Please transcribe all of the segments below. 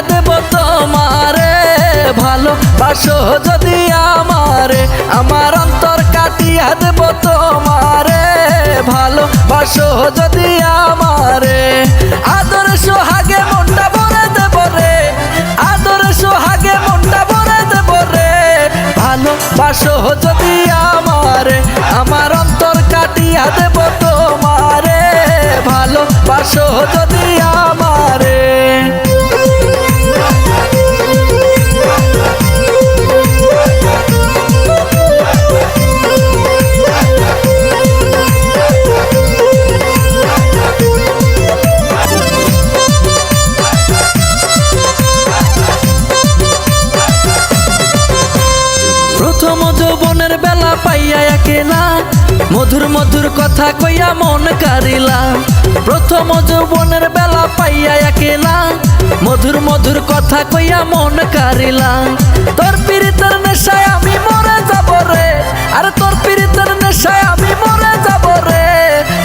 দেব তোমারে, ভালোবাসো যদি আমারে, আমার অন্তর কাটিয়া দেব তোমারে, ভালোবাসো যদি আমারে। আদর সোহাগে মনটা ভরে দেব রে, আদর সোহাগে মনটা ভরে দেব রে, ভালোবাসো যদি আমারে, আমার অন্তর কাটিয়া দেব তোমারে, ভালোবাসো যদি আমারে। প্রথম যৌবনের বেলা পাইয়া একেলা, মধুর মধুর কথা কইয়া মন কারিলা। প্রথম যৌবনের বেলা পাইয়া একেলা, মধুর মধুর কথা কইয়া মন কারিলা। তোর পীড়িতের নেশায় আমি মরে যাব রে, আরে তোর পীড়িতের নেশায় আমি মরে যাব রে,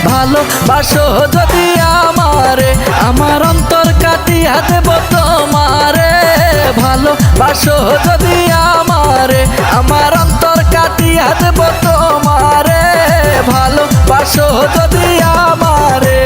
ভালোবাসো যদি আমারে, আমার অন্তর কাটিয়া দেব তোমারে, ভালোবাসো যদি আমারে, আমার অন্তর কাটিয়া দেব তোমারে, ভালোবাসো যদি আমারে।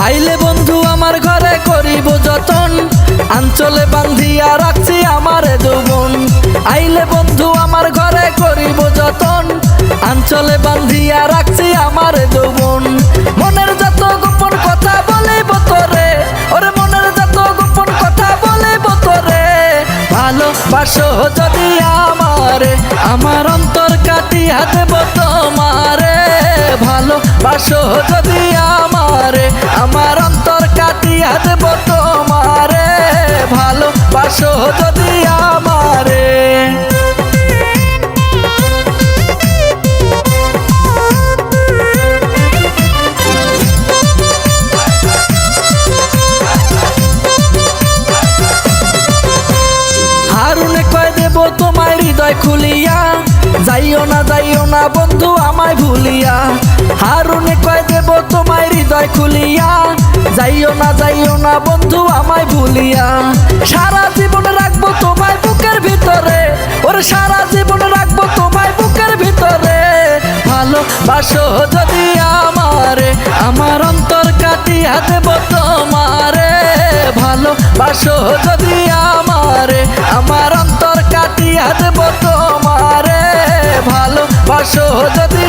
আইলে বন্ধু আমার ঘরে করিব যতন, আঞ্চলে বান্ধিয়া রাখছি আমারে যৌবন। আইলে বন্ধু আমার ঘরে করিব যতন, আঞ্চলে বান্ধিয়া রাখছি আমারে যৌবন। মনের যত গোপন কথা বলিব তোরে, ওরে মনের যত গোপন কথা বলিব তোরে, ভালোবাসো যদি আমারে, আমার অন্তর কাটিয়া দেব তোমারে, ভালোবাসো যদি আমারে, আমার অন্তর কাটিয়া দেব তোমারে, ভালোবাসো যদি আমারে। হারুনে কয় দেব তোমায় হৃদয় খুলিয়া, যাইও না বন্ধু আমায় ভুলিয়া। হারুনে কয় দেব তোমায় হৃদয় খুলিয়া, যাইও না বন্ধু আমায় ভুলিয়া। সারা জীবন রাখবো তোমায় বুকের ভিতরে, ওরে সারা জীবন রাখবো তোমায় বুকের ভিতরে, ভালোবাসো যদি আমারে, আমার অন্তর কাটিয়া দেব তোমারে, ভালোবাসো যদি আমারে, আমার অন্তর কাটিয়া দেব তোমারে, ভালোবাসো যদি